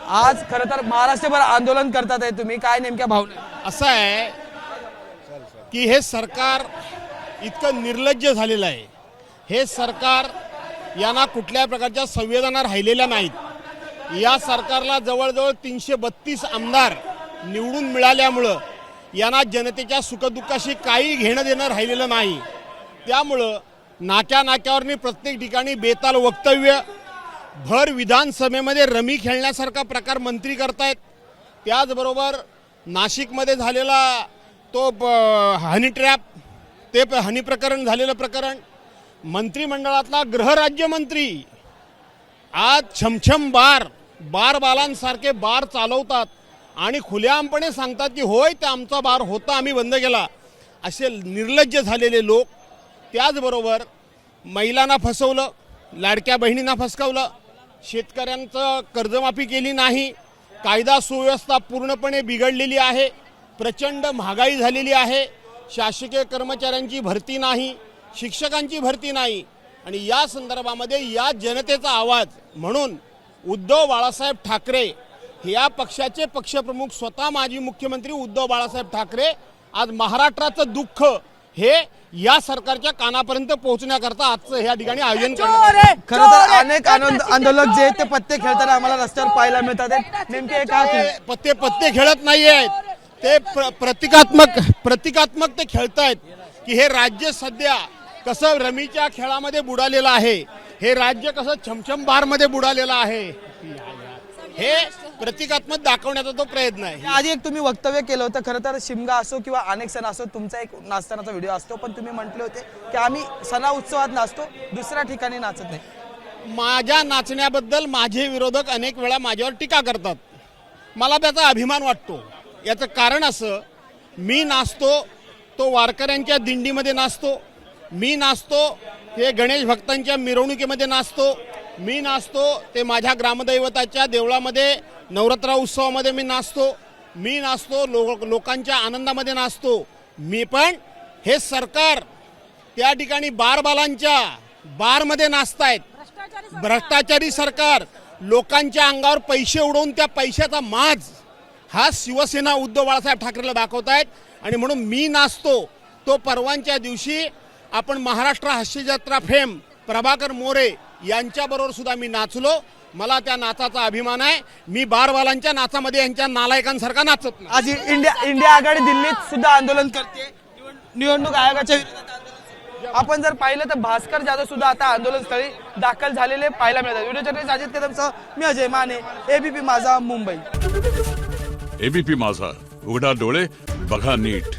आज खरं तर महाराष्ट्रभर आंदोलन करतात आहे तुम्ही, काय नेमक्या भावना? असं आहे की हे सरकार इतकं निर्लज्ज झालेलं आहे. हे सरकार यांना कुठल्या प्रकारच्या संवेदना राहिलेल्या नाहीत. या सरकारला जवळजवळ 332 आमदार निवडून मिळाल्यामुळं यांना जनतेच्या सुखदुःखाशी काही घेणं देणं राहिलेलं नाही. त्यामुळं नाक्या नाक्यावरनी प्रत्येक ठिकाणी बेताल वक्तव्य, भर विधानसभेमध्ये रमी खेळण्यासारखा प्रकार मंत्री करतायत. त्याचबरोबर नाशिकमध्ये झालेला तो हनी ट्रॅप, ते हनी प्रकरण झालेलं प्रकरण, मंत्रिमंडळातला गृहराज्यमंत्री आज छमछम बालांसारखे बार चालवतात आणि खुलेआमपणे सांगतात की होय ते आमचा बार होता, आम्ही बंद केला. असे निर्लज्ज झालेले लोक. त्याचबरोबर महिलांना फसवलं, लाडक्या बहिणींना फसवलं, शेतकऱ्यांचं कर्जमाफी केली नाही, कायदा सुव्यवस्था पूर्णपणे बिघडलेली आहे, प्रचंड महागाई झालेली आहे, शासकीय कर्मचाऱ्यांची भरती नाही, शिक्षकांची भरती नाही. आणि या संदर्भामध्ये या जनतेचा आवाज म्हणून उद्धव बाळासाहेब ठाकरे या पक्षाचे पक्षप्रमुख स्वतः माजी मुख्यमंत्री उद्धव बाळासाहेब ठाकरे आज महाराष्ट्राचं दुःख हे या सरकारच्या कानापर्यंत पोहोचण्याकरता आजचं ह्या ठिकाणी आयोजन करण्यात. खरं तर अनेक आंदोलक जे ते पत्ते खेळताना आम्हाला रस्त्यावर पाहायला मिळतात. नेमके काय पत्ते खेळत नाही आहेत, ते प्रतिकात्मक ते खेळतायत की हे राज्य सध्या कसं रमीच्या खेळामध्ये बुडालेलं आहे, हे राज्य कसं छमछम बारमध्ये बुडालेलं आहे, हे प्रतिकात्मक दाखवण्याचा तो प्रयत्न आहे. आधी एक तुम्ही वक्तव्य केलं होतं, खरं तर शिमगा असो किंवा अनेक सण असो तुमचा एक नाचतानाचा व्हिडिओ असतो, पण तुम्ही म्हटले होते की आम्ही सणा उत्सवात नाचतो, दुसऱ्या ठिकाणी नाचत नाही. माझ्या नाचण्याबद्दल माझे विरोधक अनेक वेळा माझ्यावर टीका करतात. मला त्याचा अभिमान वाटतो. याचं कारण असं, मी नाचतो तो वारकऱ्यांच्या दिंडीमध्ये नाचतो, मी नाचतो हे गणेश भक्तांच्या मिरवणुकीमध्ये नाचतो, मी नाचतो ते माझ्या ग्रामदैवताच्या देवळामध्ये नवरात्र उत्सवामध्ये मी नाचतो, मी नाचतो लोकांच्या आनंदामध्ये नाचतो. मी पण हे सरकार त्या ठिकाणी बारबालांच्या बारमध्ये नाचतायत. भ्रष्टाचारी सरकार लोकांच्या अंगावर पैसे उडवून त्या पैशाचा माज हा शिवसेना उद्धव बाळासाहेब ठाकरेला दाखवतायत. आणि म्हणून मी नाचतो तो परवांच्या दिवशी आपण महाराष्ट्र हास्यजत्रा फेम प्रभाकर मोरे यांच्याबरोबर सुद्धा मी नाचलो. मला त्या नाचाचा अभिमान आहे. मी बारवालांच्या नाचामध्ये यांच्या नालायकांसारखा नाचत नाही. आज इंडिया आघाडी दिल्लीत सुद्धा आंदोलन करते निवडणूक आयोगाच्या विरोधात. आपण जर पाहिलं तर भास्कर जाधव सुद्धा आता आंदोलनस्थळी दाखल झालेले पाहायला मिळतात. व्हिडिओ जर्नलिस्ट अजित कदमसह मी अजय माने, एबीपी माझा, मुंबई. एबीपी माझा, उघडा डोळे बघा नीट.